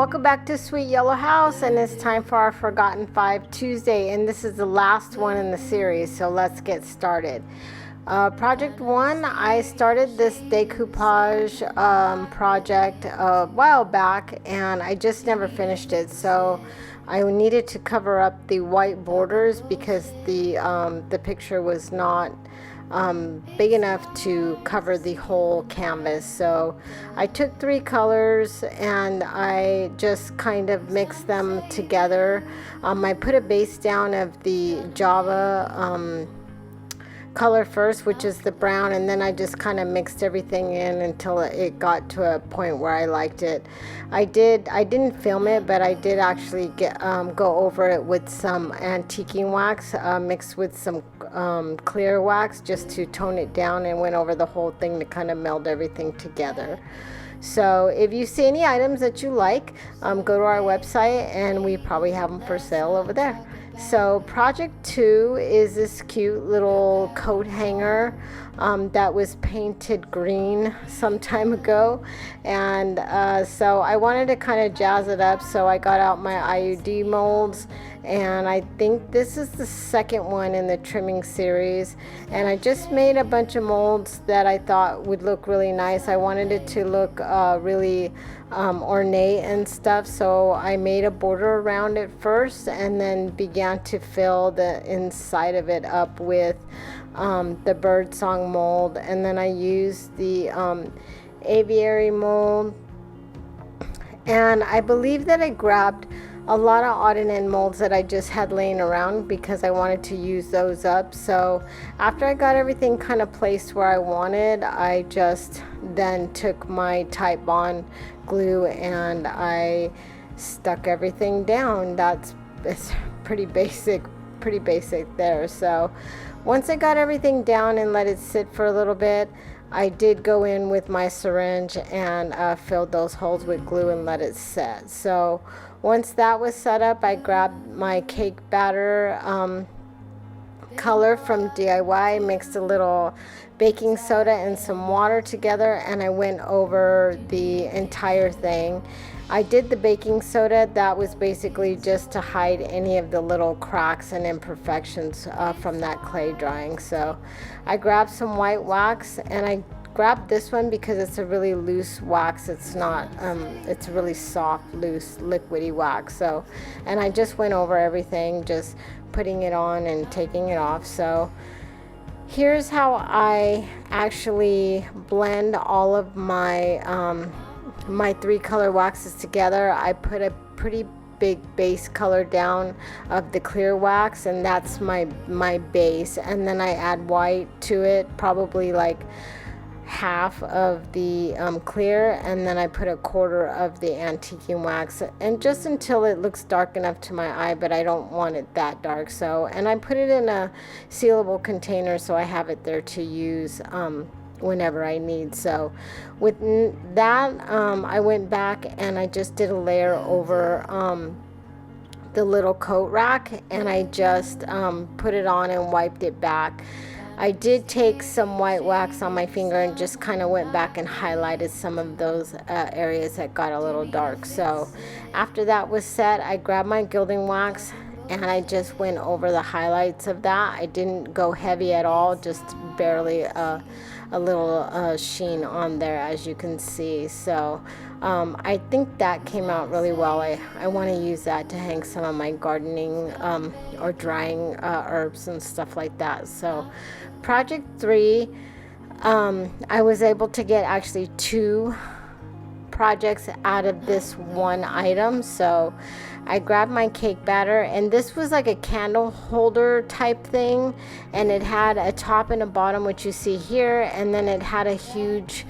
Welcome back to Sweet Yellow House, and it's time for our Forgotten Five Tuesday, and this is the last one in the series, so let's get started. Project 1, I started this decoupage project a while back, and I just never finished it, so I needed to cover up the white borders because the picture was not big enough to cover the whole canvas. So I took 3 colors and I just kind of mixed them together. I put a base down of the Java color first, which is the brown, and then I just kind of mixed everything in until it got to a point where I liked it. I didn't film it, but I did actually go over it with some antiquing wax mixed with some clear wax just to tone it down, and went over the whole thing to kind of meld everything together. So if you see any items that you like, go to our website and we probably have them for sale over there. So project 2 is this cute little coat hanger that was painted green some time ago, and so I wanted to kind of jazz it up, so I got out my IUD molds, and I think this is the second one in the trimming series, and I just made a bunch of molds that I thought would look really nice. I wanted it to look really ornate and stuff, so I made a border around it first and then began to fill the inside of it up with the birdsong mold, and then I used the aviary mold, and I believe that I grabbed a lot of odd and end molds that I just had laying around because I wanted to use those up. So after I got everything kind of placed where I wanted, I just then took my Titebond glue and I stuck everything down. It's pretty basic there. So once I got everything down and let it sit for a little bit, I did go in with my syringe and filled those holes with glue and let it set. So once that was set up, I grabbed my cake batter color from DIY, mixed a little baking soda and some water together, and I went over the entire thing. I did the baking soda, that was basically just to hide any of the little cracks and imperfections from that clay drying. So I grabbed some white wax, and I grabbed this one because it's a really loose wax. It's not it's a really soft, loose, liquidy wax. So, and I just went over everything, just putting it on and taking it off. So here's how I actually blend all of my my 3 color waxes together. I put a pretty big base color down of the clear wax, and that's my base, and then I add white to it, probably like half of the clear, and then I put a quarter of the antiquing wax, and just until it looks dark enough to my eye, but I don't want it that dark. So, and I put it in a sealable container so I have it there to use whenever I need. So with that, I went back and I just did a layer over the little coat rack, and I just put it on and wiped it back. I did take some white wax on my finger and just kind of went back and highlighted some of those areas that got a little dark. So after that was set, I grabbed my gilding wax and I just went over the highlights of that. I didn't go heavy at all, just barely a little sheen on there, as you can see. So I think that came out really well. I want to use that to hang some of my gardening or drying herbs and stuff like that. So project 3, I was able to get actually 2 projects out of this one item. So I grabbed my cake batter, and this was like a candle holder type thing, and it had a top and a bottom, which you see here, and then it had a huge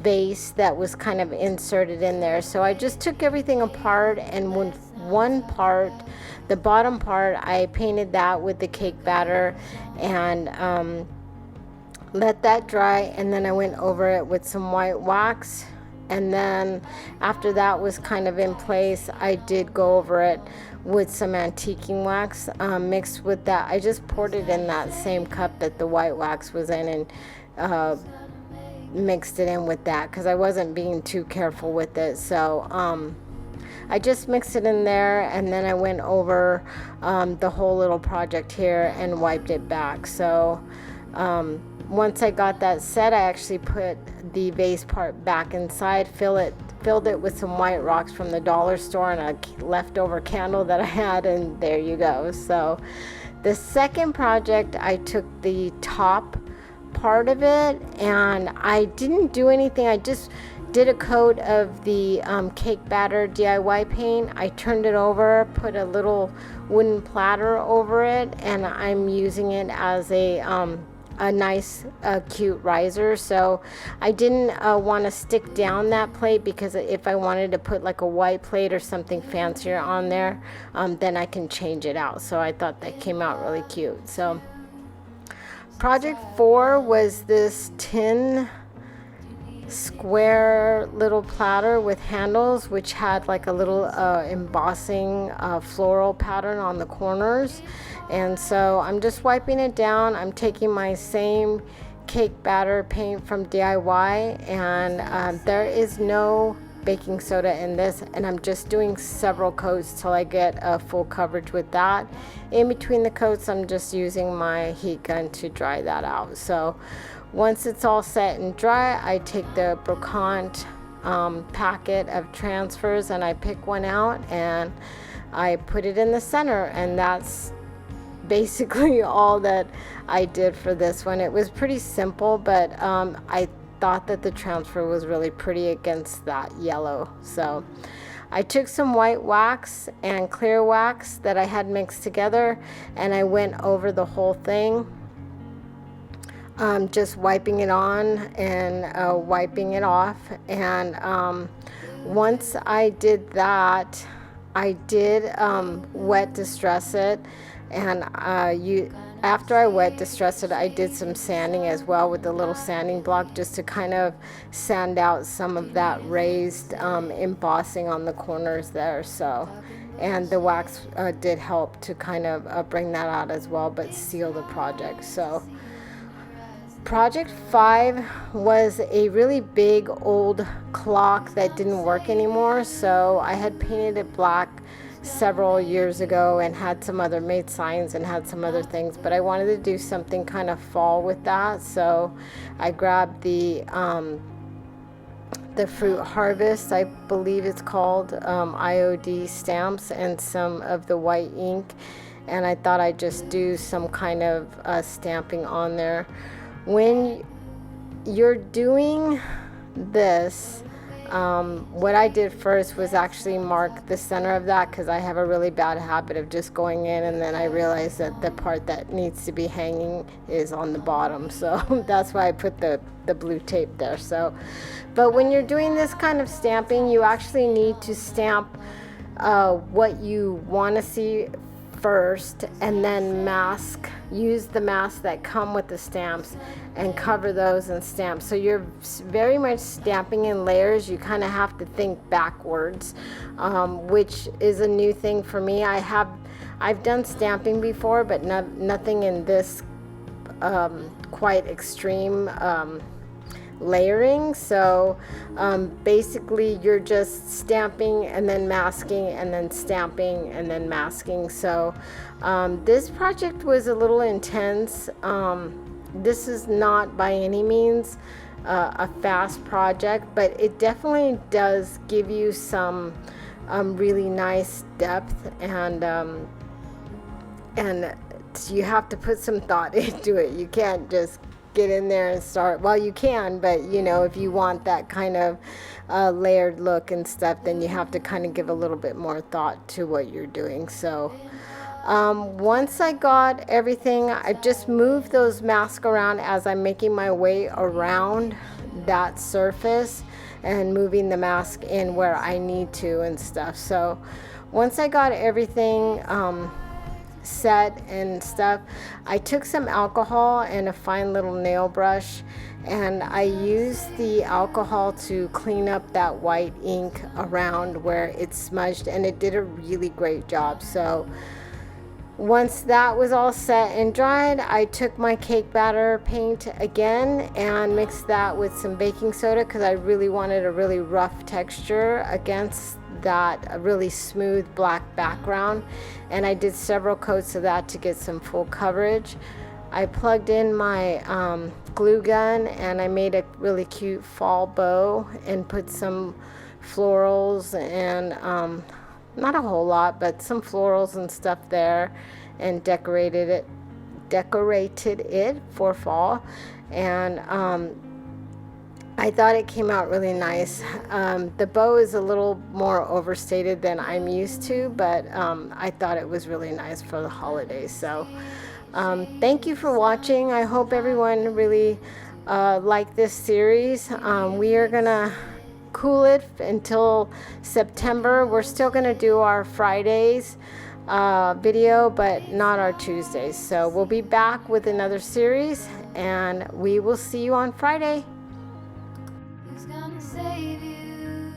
base that was kind of inserted in there. So I just took everything apart, and with one part, the bottom part, I painted that with the cake batter and let that dry, and then I went over it with some white wax, and then after that was kind of in place, I did go over it with some antiquing wax mixed with that. I just poured it in that same cup that the white wax was in, and mixed it in with that because I wasn't being too careful with it. So I just mixed it in there, and then I went over the whole little project here and wiped it back. So once I got that set, I actually put the vase part back inside, filled it with some white rocks from the dollar store and a leftover candle that I had, and there you go. So the second project, I took the top part of it and I didn't do anything. I just did a coat of the cake batter DIY paint. I turned it over, put a little wooden platter over it, and I'm using it as a nice cute riser. So I didn't want to stick down that plate, because if I wanted to put like a white plate or something fancier on there, then I can change it out. So I thought that came out really cute. So project 4 was this tin square little platter with handles, which had like a little embossing floral pattern on the corners. And so I'm just wiping it down. I'm taking my same cake batter paint from DIY, and there is no baking soda in this, and I'm just doing several coats till I get a full coverage with that. In between the coats, I'm just using my heat gun to dry that out. So once it's all set and dry, I take the brocante packet of transfers and I pick one out and I put it in the center, and that's basically all that I did for this one. It was pretty simple, but I thought that the transfer was really pretty against that yellow. So I took some white wax and clear wax that I had mixed together, and I went over the whole thing, just wiping it on and wiping it off. And once I did that, I did wet distress it, and after I wet distressed it, I did some sanding as well with the little sanding block, just to kind of sand out some of that raised embossing on the corners there. So, and the wax did help to kind of bring that out as well, but seal the project. So project 5 was a really big old clock that didn't work anymore. So I had painted it black several years ago and had some other made signs and had some other things, but I wanted to do something kind of fall with that. So I grabbed the fruit harvest, I believe it's called, IOD stamps, and some of the white ink, and I thought I'd just do some kind of stamping on there. When you're doing this, what I did first was actually mark the center of that, because I have a really bad habit of just going in and then I realize that the part that needs to be hanging is on the bottom. So that's why I put the blue tape there. So, but when you're doing this kind of stamping, you actually need to stamp what you want to see first, and then use the masks that come with the stamps and cover those and stamp. So you're very much stamping in layers. You kind of have to think backwards, which is a new thing for me. I've done stamping before, but nothing in this quite extreme layering. So basically you're just stamping and then masking and then stamping and then masking. So this project was a little intense. This is not by any means a fast project, but it definitely does give you some really nice depth, and you have to put some thought into it. You can't just get in there and start. Well, you can, but you know, if you want that kind of layered look and stuff, then you have to kind of give a little bit more thought to what you're doing. So once I got everything, I just moved those masks around as I'm making my way around that surface and moving the mask in where I need to and stuff. So once I got everything set and stuff, I took some alcohol and a fine little nail brush, and I used the alcohol to clean up that white ink around where it's smudged, and it did a really great job. So once that was all set and dried, I took my cake batter paint again and mixed that with some baking soda, because I really wanted a really rough texture against that really smooth black background, and I did several coats of that to get some full coverage. I plugged in my glue gun and I made a really cute fall bow and put some florals and not a whole lot, but some florals and stuff there, and decorated it for fall. And I thought it came out really nice. The bow is a little more overstated than I'm used to, but I thought it was really nice for the holidays. So thank you for watching. I hope everyone really liked this series. We are gonna cool it until September. We're still gonna do our Fridays video, but not our Tuesdays. So we'll be back with another series, and we will see you on Friday. Who's gonna save you?